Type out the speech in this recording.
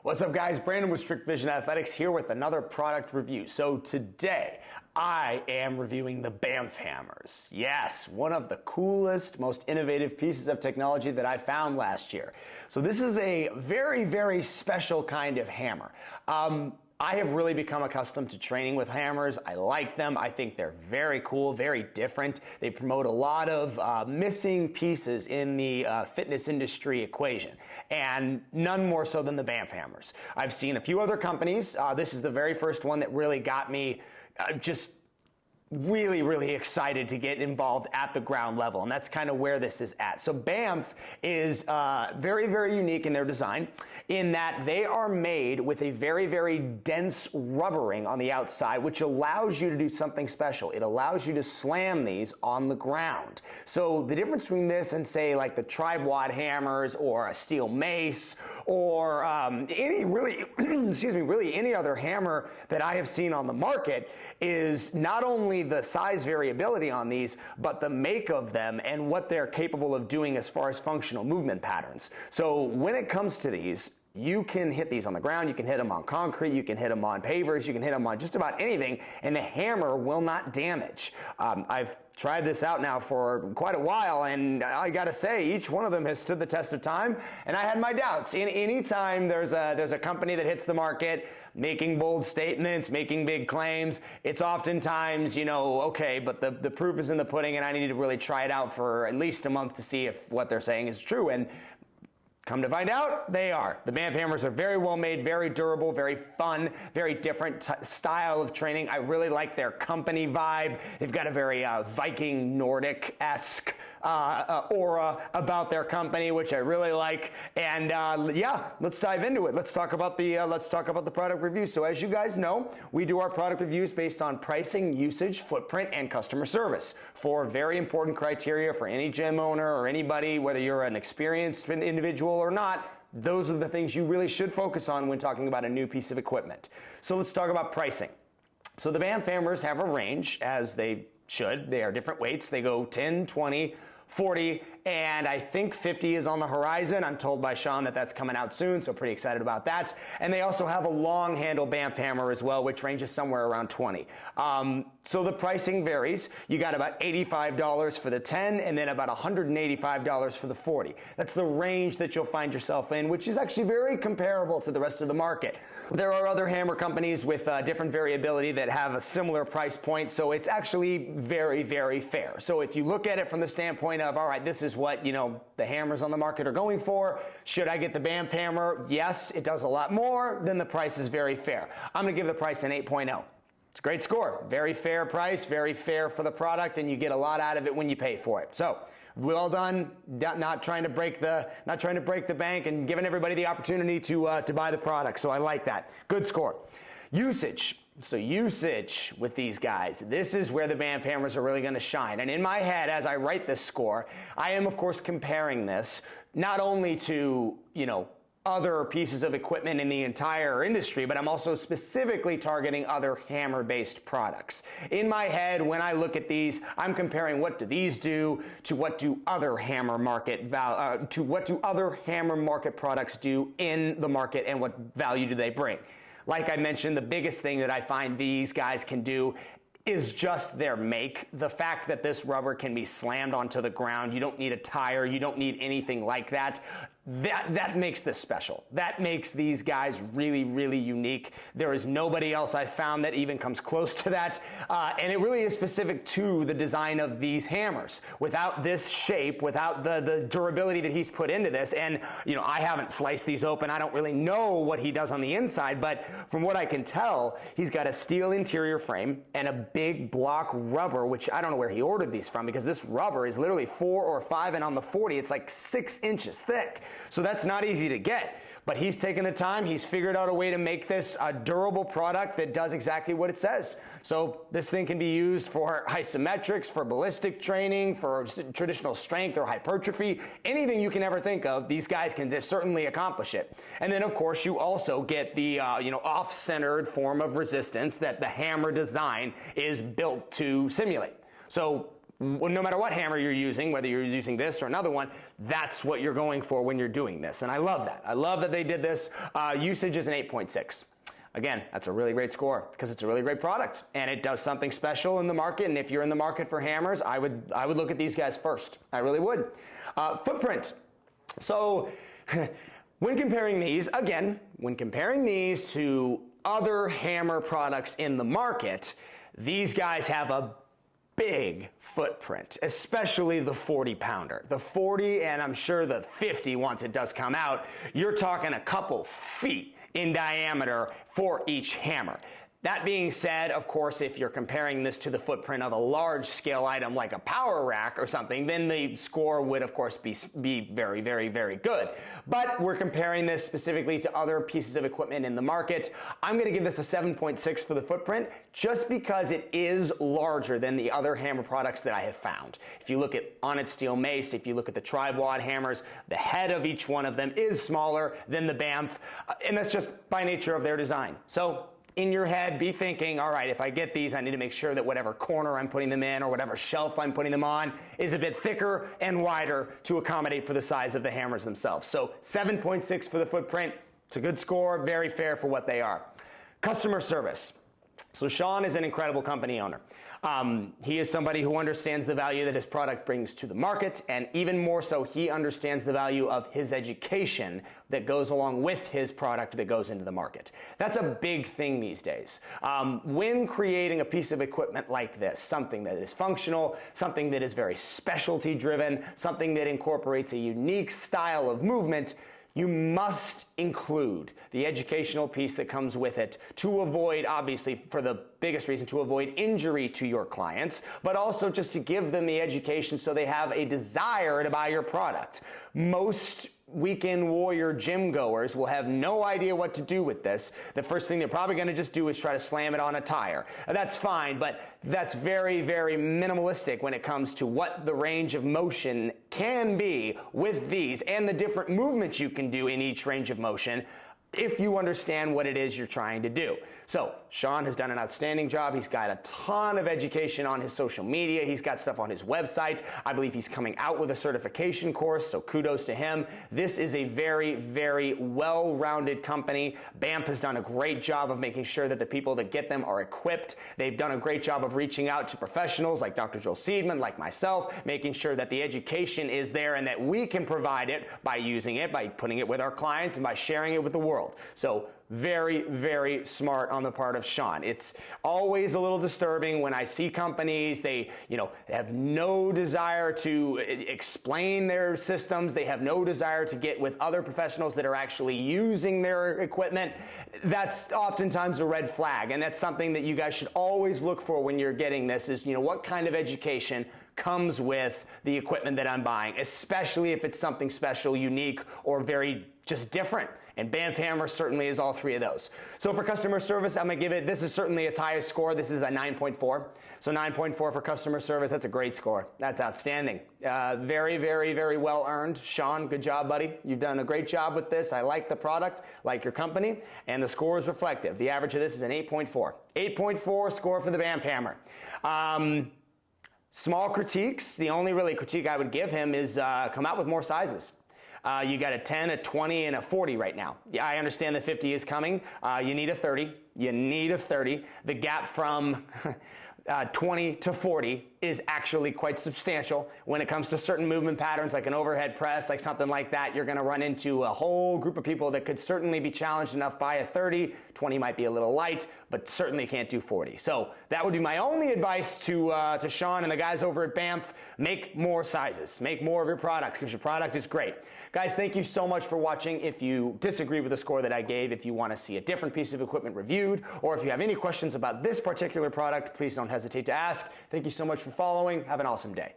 What's up, guys? Brandon with Strict Vision Athletics here with another product review. So today I am reviewing the BAMF Hammers. Yes, one of the coolest, most innovative pieces of technology that I found last year. So this is a very, very special kind of hammer. I have really become accustomed to training with hammers. I like them. I think they're very cool, very different. They promote a lot of missing pieces in the fitness industry equation, and none more so than the BAMF Hammers. I've seen a few other companies. This is the very first one that really got me just really excited to get involved at the ground level, and that's kind of where this is at. So BAMF is very unique in their design in that they are made with a very dense rubbering on the outside, which allows you to do something special. It allows you to slam these on the ground. So the difference between this and, say, like the tri-wad hammers or a steel mace or any really really any other hammer that I have seen on the market is not only the size variability on these, but the make of them and what they're capable of doing as far as functional movement patterns. So when it comes to these, you can hit these on the ground, you can hit them on concrete, you can hit them on pavers, you can hit them on just about anything, and the hammer will not damage. I've tried this out now for quite a while, and I gotta say, each one of them has stood the test of time, and I had my doubts. Any time there's a company that hits the market, making bold statements, making big claims, it's oftentimes, okay, but the proof is in the pudding, and I need to really try it out for at least a month to see if what they're saying is true. And come to find out, they are. The BAMF Hammers are very well made, very durable, very fun, very different style of training. I really like their company vibe. They've got a very Viking Nordic-esque aura about their company, which I really like. And yeah, let's dive into it. Let's talk about the product review. So as you guys know, we do our product reviews based on pricing, usage, footprint, and customer service. Four very important criteria for any gym owner or anybody, whether you're an experienced individual or not. Those are the things you really should focus on when talking about a new piece of equipment. So let's talk about pricing. So the BAMF Hammers have a range, as they should. They are different weights. They go 10, 20, 40, and I think 50 is on the horizon. I'm told by Sean that that's coming out soon, so pretty excited about that. And they also have a long handle BAMF hammer as well, which ranges somewhere around 20. So the pricing varies. You got about $85 for the 10 and then about $185 for the 40. That's the range that you'll find yourself in, which is actually very comparable to the rest of the market. There are other hammer companies with different variability that have a similar price point, so it's actually very fair. So if you look at it from the standpoint of, all right, this is what the hammers on the market are going for. Should I get the BAMF hammer? Yes, it does a lot more, then the price is very fair. I'm gonna give the price an 8.0. It's a great score. Very fair price, very fair for the product, and you get a lot out of it when you pay for it. So well done, not trying to break the bank and giving everybody the opportunity to buy the product. So I like that. Good score. Usage. So usage with these guys, this is where the BAMF Hammers are really going to shine. And in my head, as I write this score, I am of course comparing this not only to, other pieces of equipment in the entire industry, but I'm also specifically targeting other hammer-based products. In my head, when I look at these, I'm comparing what do these do to what do other hammer market products do in the market, and what value do they bring. Like I mentioned, the biggest thing that I find these guys can do is just their make. The fact that this rubber can be slammed onto the ground, you don't need a tire, you don't need anything like that. That makes this special. That makes these guys really unique. There is nobody else I've found that even comes close to that. And it really is specific to the design of these hammers. Without this shape, without the durability that he's put into this, and I haven't sliced these open, I don't really know what he does on the inside, but from what I can tell, he's got a steel interior frame and a big block rubber, which I don't know where he ordered these from, because this rubber is literally 4 or 5, and on the 40, it's like 6 inches thick. So that's not easy to get. But he's taken the time, he's figured out a way to make this a durable product that does exactly what it says. So this thing can be used for isometrics, for ballistic training, for traditional strength or hypertrophy, anything you can ever think of, these guys can certainly accomplish it. And then of course you also get the off-centered form of resistance that the hammer design is built to simulate. So no matter what hammer you're using, whether you're using this or another one, that's what you're going for when you're doing this. And I love that. I love that they did this. Usage is an 8.6. Again, that's a really great score because it's a really great product and it does something special in the market. And if you're in the market for hammers, I would look at these guys first. I really would. Footprint. So when comparing these, again, when comparing these to other hammer products in the market, these guys have a big footprint, especially the 40-pounder. The 40, and I'm sure the 50 once it does come out, you're talking a couple feet in diameter for each hammer. That being said, of course, if you're comparing this to the footprint of a large scale item like a power rack or something, then the score would of course be very, very, very good. But we're comparing this specifically to other pieces of equipment in the market. I'm going to give this a 7.6 for the footprint just because it is larger than the other hammer products that I have found. If you look at Onnit steel mace, if you look at the tri-wad hammers, the head of each one of them is smaller than the BAMF, and that's just by nature of their design. So in your head, be thinking, all right, if I get these, I need to make sure that whatever corner I'm putting them in or whatever shelf I'm putting them on is a bit thicker and wider to accommodate for the size of the hammers themselves. So 7.6 for the footprint. It's a good score, very fair for what they are. Customer service. So Sean is an incredible company owner. He is somebody who understands the value that his product brings to the market, and even more so, he understands the value of his education that goes along with his product that goes into the market. That's a big thing these days. When creating a piece of equipment like this, something that is functional, something that is very specialty driven, something that incorporates a unique style of movement, you must include the educational piece that comes with it to avoid, obviously, for the biggest reason, to avoid injury to your clients, but also just to give them the education so they have a desire to buy your product. Most weekend warrior gym goers will have no idea what to do with this. The first thing they're probably going to just do is try to slam it on a tire. That's fine, but that's very, very minimalistic when it comes to what the range of motion can be with these and the different movements you can do in each range of motion if you understand what it is you're trying to do. So Sean has done an outstanding job. He's got a ton of education on his social media. He's got stuff on his website. I believe he's coming out with a certification course, so kudos to him. This is a very, very well-rounded company. BAMF has done a great job of making sure that the people that get them are equipped. They've done a great job of reaching out to professionals like Dr. Joel Seidman, like myself, making sure that the education is there and that we can provide it by using it, by putting it with our clients, and by sharing it with the world. So very, very smart on the part of Sean. It's always a little disturbing when I see companies, they have no desire to explain their systems. They have no desire to get with other professionals that are actually using their equipment. That's oftentimes a red flag, and that's something that you guys should always look for when you're getting this is, what kind of education comes with the equipment that I'm buying, especially if it's something special, unique, or very just different. And BAMF Hammers certainly is all three of those. So for customer service, I'm going to give it, this is certainly its highest score. This is a 9.4. So 9.4 for customer service, that's a great score. That's outstanding. Very, very, very well earned. Sean, good job, buddy. You've done a great job with this. I like the product, like your company, and the score is reflective. The average of this is an 8.4. 8.4 score for the BAMF Hammer. Small critiques. The only really critique I would give him is come out with more sizes. You got a 10, a 20, and a 40 right now. Yeah, I understand the 50 is coming. You need a 30. You need a 30. The gap from 20 to 40 is actually quite substantial. When it comes to certain movement patterns like an overhead press, like something like that, you're going to run into a whole group of people that could certainly be challenged enough by a 30. 20 might be a little light, but certainly can't do 40. So that would be my only advice to Sean and the guys over at BAMF. Make more sizes. Make more of your product because your product is great. Guys, thank you so much for watching. If you disagree with the score that I gave, if you want to see a different piece of equipment reviewed, or if you have any questions about this particular product, please don't hesitate to ask. Thank you so much for following. Have an awesome day.